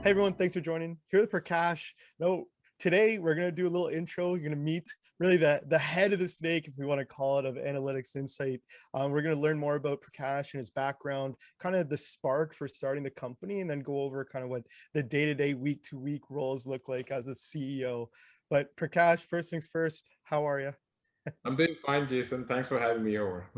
Hey everyone, thanks for joining. Here with Prakash. No, today we're gonna do a little intro. You're gonna meet really the head of the snake, if we want to call it, of Analytics Insight. We're gonna learn more about Prakash and his background, kind of the spark for starting the company, and then go over kind of what the day-to-day, week-to-week roles look like as a CEO. But Prakash, first things first, how are you? I'm doing fine, Jason. Thanks for having me over.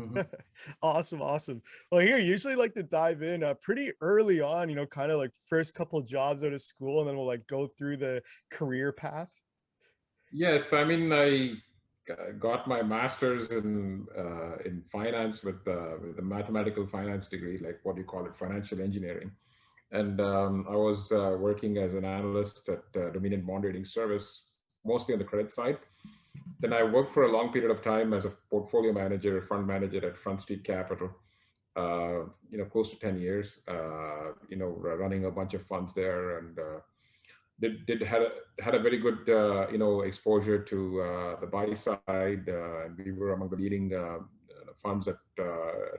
Awesome, awesome. Well, here, usually like to dive in pretty early on, kind of like first couple jobs out of school, and then we'll like go through the career path. Yes, I mean, I got my master's in finance with a mathematical finance degree, like what do you call it, financial engineering. And I was working as an analyst at Dominion Bond Rating Service, mostly on the credit side. Then I worked for a long period of time as a portfolio manager, fund manager at Front Street Capital. Close to 10 years. Running a bunch of funds there, and did had a very good exposure to the buy side, and we were among the leading funds at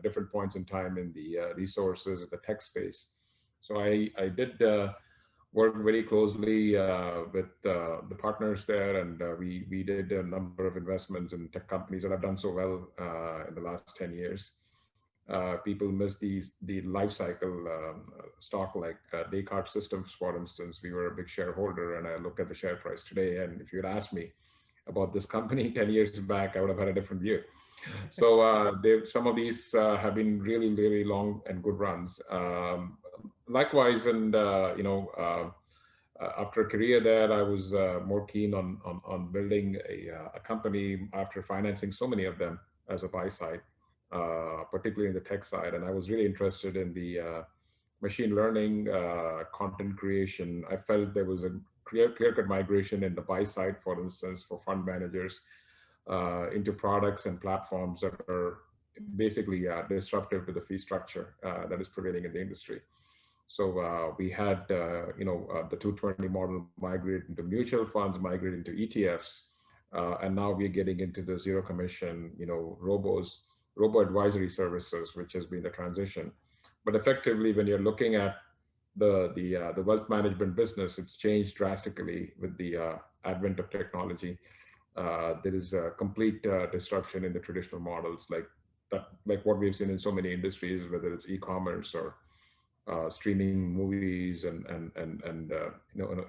different points in time in the resources, the tech space. So I did work very closely with the partners there, and we did a number of investments in tech companies that have done so well in the last 10 years. People miss the life cycle stock like Descartes Systems, for instance. We were a big shareholder, and I look at the share price today. And if you had asked me about this company 10 years back, I would have had a different view. So some of these have been really, really long and good runs. Likewise, and after a career there, I was more keen on building a company after financing so many of them as a buy side, particularly in the tech side. And I was really interested in the machine learning, content creation. I felt there was a clear-cut migration in the buy side, for instance, for fund managers into products and platforms that are basically disruptive to the fee structure that is prevailing in the industry. So we had, the 220 model migrate into mutual funds, migrate into ETFs, and now we're getting into the zero commission, robo advisory services, which has been the transition. But effectively, when you're looking at the wealth management business, it's changed drastically with the advent of technology. There is a complete disruption in the traditional models, like what we've seen in so many industries, whether it's e-commerce or streaming movies and in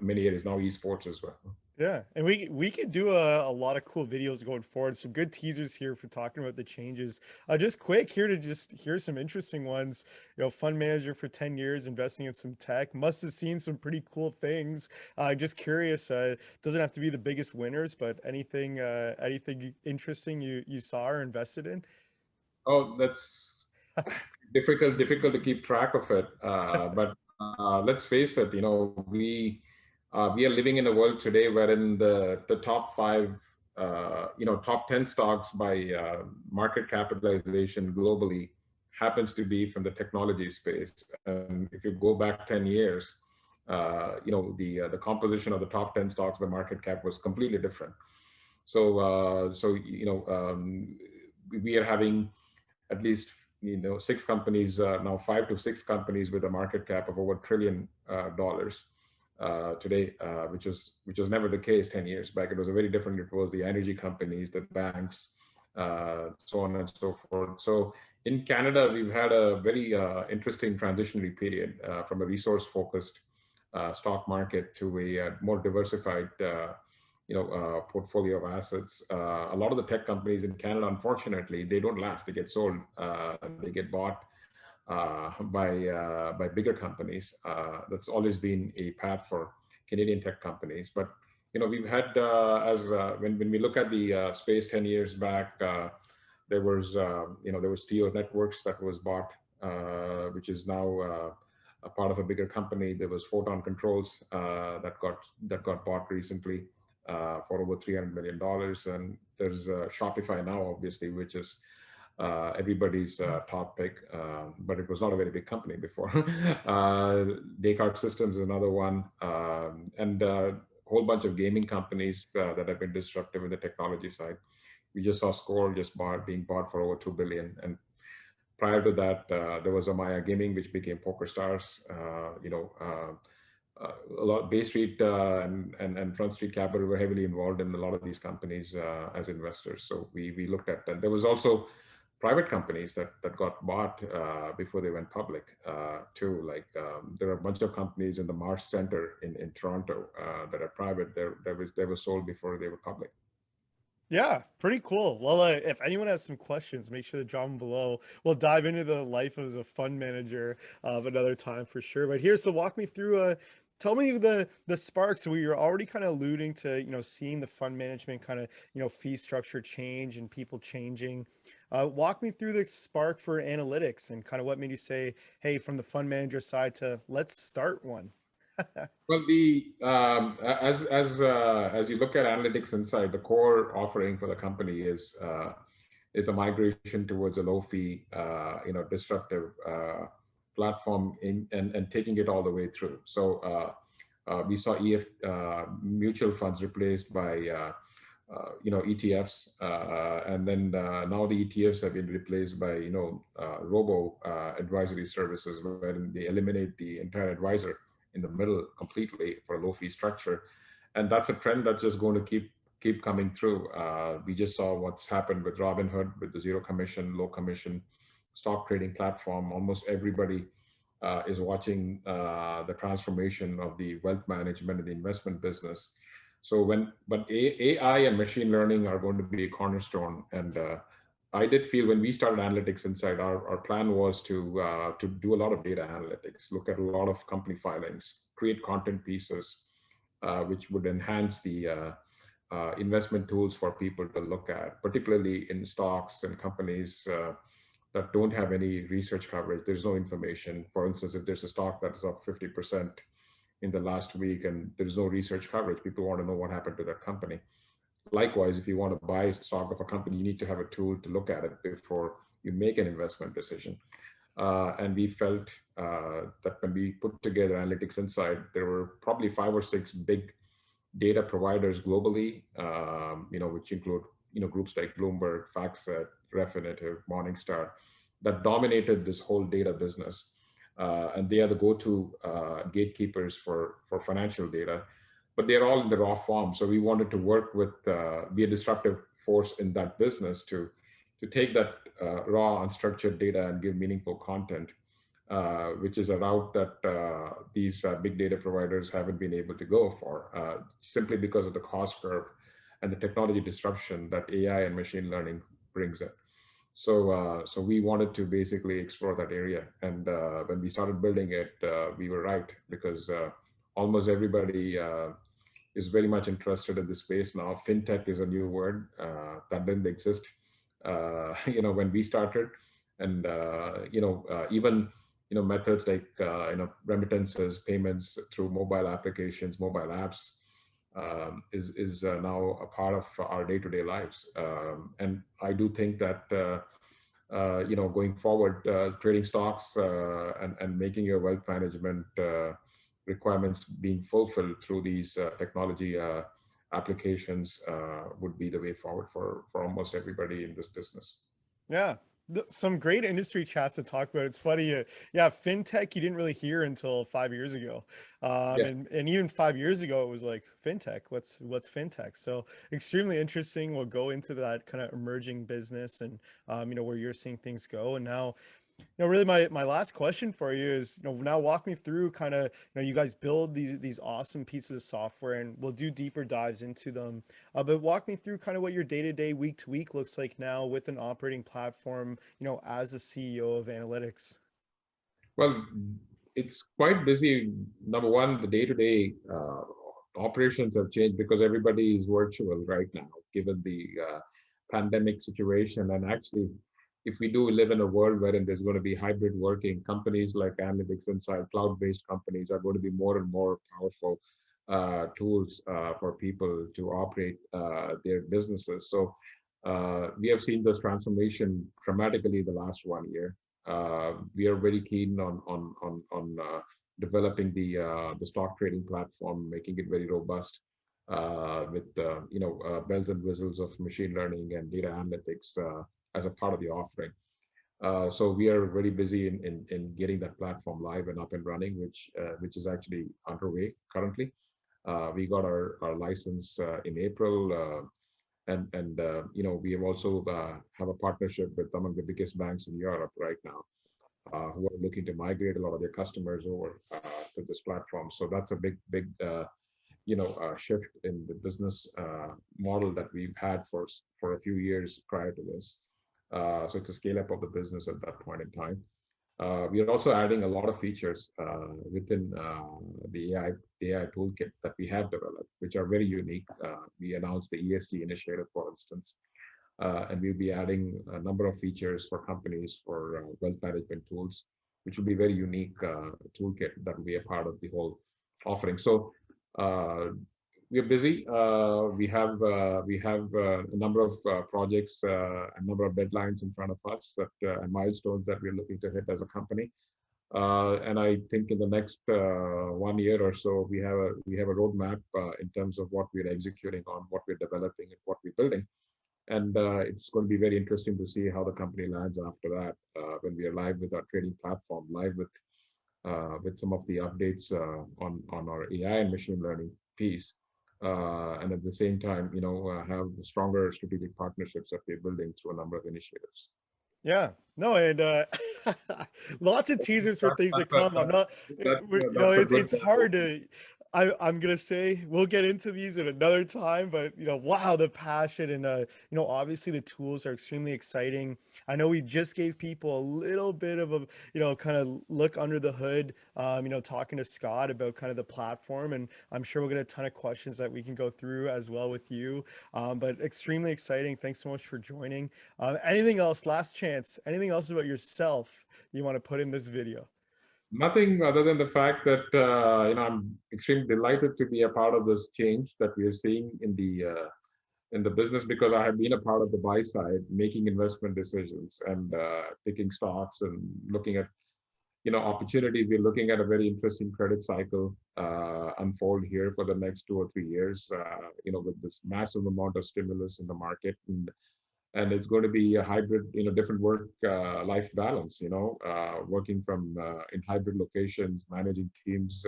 many areas now esports as well. Yeah, and we could do a lot of cool videos going forward. Some good teasers here for talking about the changes. Just quick here to just hear some interesting ones. Fund manager for 10 years, investing in some tech. Must have seen some pretty cool things. Just curious. Doesn't have to be the biggest winners, but anything interesting you saw or invested in? Oh, that's difficult to keep track of it. But let's face it, we are living in a world today wherein the top five, top 10 stocks by market capitalization globally happens to be from the technology space. And if you go back 10 years, the composition of the top 10 stocks by market cap was completely different. So we are having at least six companies now, 5 to 6 companies with a market cap of over $1 trillion today, which was never the case 10 years back. It was a very different. It was the energy companies, the banks, so on and so forth. So in Canada, we've had a very interesting transitionary period from a resource-focused stock market to a more diversified portfolio of assets. A lot of the tech companies in Canada, unfortunately, they don't last. They get sold. They get bought by bigger companies. That's always been a path for Canadian tech companies. But we've had when we look at the space 10 years back, there was TO Networks that was bought, which is now a part of a bigger company. There was Photon Controls that got bought recently for over $300 million. And there's Shopify now, obviously, which is everybody's top pick, but it was not a very big company before. Descartes Systems is another one, and a whole bunch of gaming companies that have been disruptive in the technology side. We just saw Score being bought for over $2 billion, and prior to that, there was Amaya Gaming, which became PokerStars. a lot. Bay Street and Front Street Capital were heavily involved in a lot of these companies as investors. So we looked at that. There was also private companies that got bought before they went public too. Like there are a bunch of companies in the Marsh Center in Toronto that are private. They were sold before they were public. Yeah, pretty cool. Well, if anyone has some questions, make sure to drop them below. We'll dive into the life as a fund manager another time for sure. But here, so walk me through. Tell me the sparks. So you're already kind of alluding to, seeing the fund management kind of, fee structure change and people changing. Walk me through the spark for analytics and kind of what made you say, hey, from the fund manager side to let's start one. Well, the as you look at AnalytixInsight, the core offering for the company is a migration towards a low fee, disruptive platform and taking it all the way through. So we saw mutual funds replaced by ETFs, and then now the ETFs have been replaced by robo advisory services, wherein they eliminate the entire advisor in the middle completely for a low fee structure, and that's a trend that's just going to keep coming through. We just saw what's happened with Robinhood with the zero commission, low commission stock trading platform. Almost everybody is watching the transformation of the wealth management and the investment business. So but AI and machine learning are going to be a cornerstone. And I did feel when we started AnalytixInsight, our plan was to do a lot of data analytics, look at a lot of company filings, create content pieces, which would enhance the investment tools for people to look at, particularly in stocks and companies that don't have any research coverage. There's no information. For instance, if there's a stock that's up 50% in the last week and there's no research coverage, people want to know what happened to that company. Likewise, if you want to buy a stock of a company, you need to have a tool to look at it before you make an investment decision. And we felt that when we put together AnalytixInsight, there were probably 5 or 6 big data providers globally, which include groups like Bloomberg, FactSet, Refinitiv, Morningstar, that dominated this whole data business. And they are the go-to gatekeepers for financial data, but they're all in the raw form. So we wanted to work with, be a disruptive force in that business to take that raw unstructured data and give meaningful content, which is a route that these big data providers haven't been able to go for, simply because of the cost curve and the technology disruption that AI and machine learning brings in. So we wanted to basically explore that area. And when we started building it, we were right, because almost everybody is very much interested in this space now. Fintech is a new word that didn't exist, when we started. And, even, methods like, remittances, payments through mobile applications, mobile apps, is now a part of our day-to-day lives. And I do think that, going forward, trading stocks and making your wealth management requirements being fulfilled through these technology applications would be the way forward for almost everybody in this business. Yeah, some great industry chats to talk about. It's funny, yeah, fintech you didn't really hear until 5 years ago, Yeah. and even 5 years ago it was like fintech. What's fintech? So extremely interesting. We'll go into that kind of emerging business and where you're seeing things go. And now, really my last question for you is, now walk me through kind of, you guys build these awesome pieces of software and we'll do deeper dives into them. But walk me through kind of what your day-to-day, week-to-week looks like now with an operating platform, as the CEO of analytics. Well, it's quite busy. Number one, the day-to-day operations have changed because everybody is virtual right now, given the pandemic situation. And actually, if we do live in a world wherein there's going to be hybrid working, companies like AnalytixInsight, cloud-based companies, are going to be more and more powerful tools for people to operate their businesses. So we have seen this transformation dramatically the last 1 year. We are very keen on developing the stock trading platform, making it very robust with bells and whistles of machine learning and data analytics as a part of the offering. So we are very busy in getting that platform live and up and running, which is actually underway currently. We got our license in April, and we have also have a partnership with among the biggest banks in Europe right now, who are looking to migrate a lot of their customers over to this platform. So that's a big shift in the business model that we've had for a few years prior to this. So it's a scale up of the business at that point in time. We are also adding a lot of features within the AI toolkit that we have developed, which are very unique. We announced the ESG initiative, for instance, and we'll be adding a number of features for companies for wealth management tools, which will be very unique toolkit that will be a part of the whole offering. So uh, we're busy. We have a number of projects, a number of deadlines in front of us and milestones that we're looking to hit as a company. And I think in the next 1 year or so, we have a roadmap in terms of what we're executing on, what we're developing, and what we're building. And it's going to be very interesting to see how the company lands after that, when we are live with our trading platform, live with some of the updates on our AI and machine learning piece, and at the same time, have stronger strategic partnerships that we're building through a number of initiatives. Yeah, no, and lots of teasers for things to That's a, come. I'm not, that's a good it's hard to. I'm gonna say we'll get into these at another time, but wow, the passion and obviously the tools are extremely exciting. I know we just gave people a little bit of a kind of look under the hood. Talking to Scott about kind of the platform, and I'm sure we'll get a ton of questions that we can go through as well with you. But extremely exciting. Thanks so much for joining. Anything else? Last chance. Anything else about yourself you want to put in this video? Nothing other than the fact that I'm extremely delighted to be a part of this change that we are seeing in the business, because I have been a part of the buy side, making investment decisions and picking stocks and looking at opportunities. We're looking at a very interesting credit cycle unfold here for the next 2 or 3 years. With this massive amount of stimulus in the market, and it's going to be a hybrid, different work life balance, working from in hybrid locations, managing teams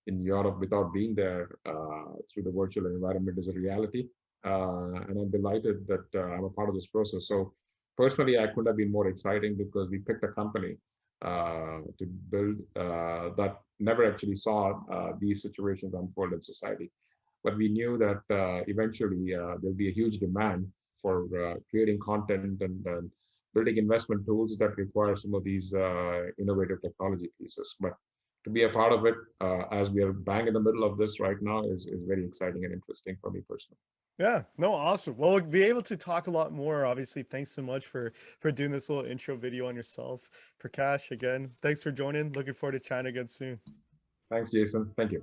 in Europe without being there through the virtual environment is a reality. And I'm delighted that I'm a part of this process. So personally, I couldn't have been more exciting, because we picked a company to build that never actually saw these situations unfold in society. But we knew that eventually there'll be a huge demand for creating content and building investment tools that require some of these innovative technology pieces. But to be a part of it, as we are bang in the middle of this right now, is very exciting and interesting for me personally. Yeah, no, awesome. Well, we'll be able to talk a lot more. Obviously, thanks so much for doing this little intro video on yourself. Prakash, again, thanks for joining. Looking forward to chatting again soon. Thanks, Jason. Thank you.